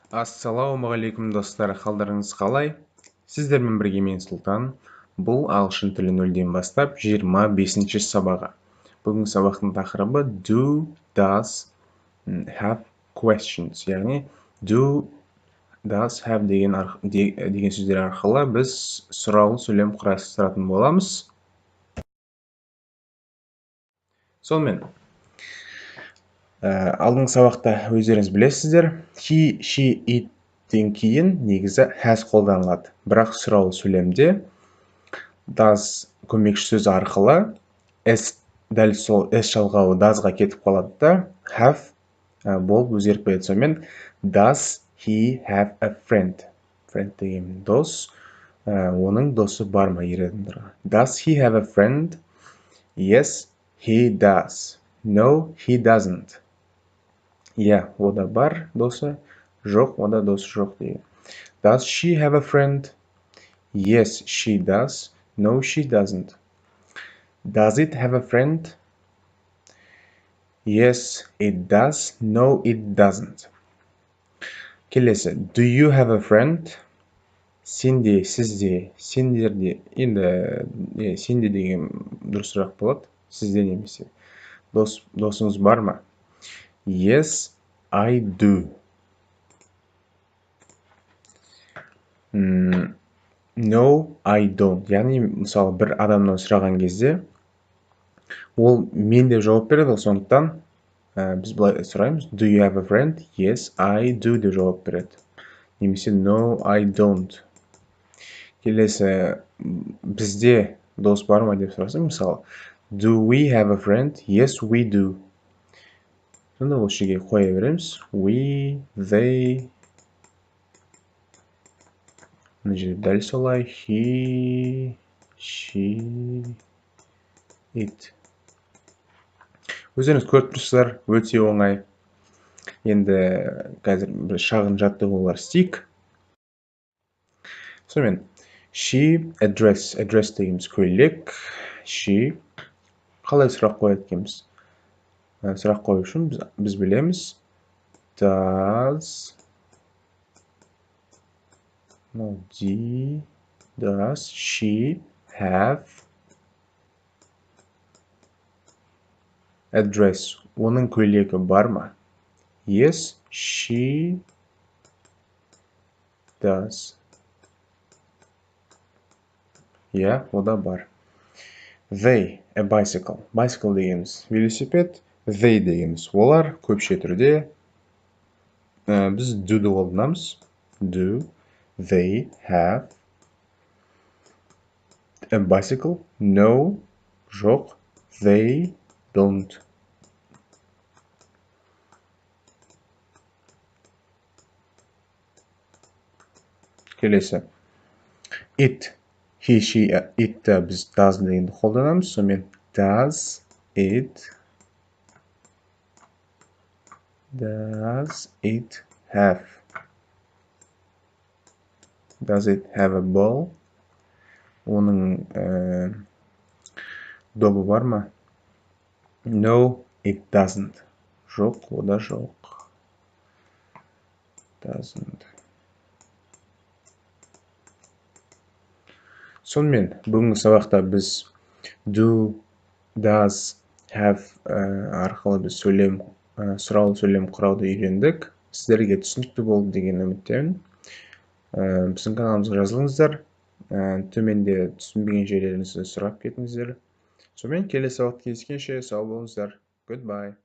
Ассалаумағалейкум достар, қалдарыңыз қалай? Сіздермен бірге мен Сұлтан. Бұл ағылшын тілі 0-ден бастап 25-ші сабағы. Бүгінгі сабақтың тақырыбы do, does, have questions. Яғни do, does, have деген сөздер арқылы біз сұраулы сөйлем құрастыратын боламыз. Сонымен алдыңғы сабақта өздеріңіз білесіздер, he, she, it-тен кейін негізі has қолданылады. Бірақ сұраулы сөйлемде does көмекші сөз арқылы дәл сол s жалғауы doesға кетіп қалады да have болып өзгеріп кетеді. Сонымен does he have a friend? Friend деген дос, оның досы бар ма ер адамдарға? Does he have a friend? Yes, he does. No, he doesn't. Yeah, ода бар досы, жоқ, ода досы жоқ деген. Does she have a friend? Yes, she does. No, she doesn't. Does it have a friend? Yes, it does. No, it doesn't. Келесі, do you have a friend? Сенде, сізде, сендерде, енді сенде деген дұрысырақ болады, сізде немесе. Досыңыз бар ма? Yes, I do. No, I don't. Яғни, мысалы, бір адамнан сұраған кезде, ол мен деп жауап береді, сондықтан біз былай сұраймыз. Do you have a friend? Yes, I do деп жауап береді. Немесе no, I don't. Келесі, бізде дос бар ма деп сұраса, мысалы, do we have a friend? Yes, we do. Сонда осы жерге қоя береміз. We, they. Мына жерде дәл солай. He, she, it. Өздеріңіз көріп тұрсыздар, өте оңай. Енді қазір бір шағын жаттығу бар, істейік. Сонымен, she, address дегеніміз көйлек. She, қалай сұрақ қояды екенбіз? Сұрақ қою үшін біз білеміз. Does she have a dress? Оның көйлегі бар ма? Yes, she does. Yeah, ода бар. They, a bicycle. Bicycle дегеніміз велосипед. They дегеніміз олар көпше түрде. Біз do'ды қолданамыз. Do they have a bicycle? No, жоқ. They don't. Келесі. It, he, she, it біз does дегенді қолданамыз. Сонымен does it have? Does it have a ball? Оның добы бар ма? No, it doesn't. Жоқ, ода жоқ. Doesn't. Сонымен, бүгінгі сабақта біз do, does, have арқылы біз сұраулы сөйлем құрауды үйрендік. Сіздерге түсінікті болды деген үміттемін. Біздің каналымызға жазылыңыздар. Төменде түсінбеген жерлеріңізді сұрап кетіңіздер. Сонымен келесі сабақта кездескенше сау болыңыздар. Goodbye.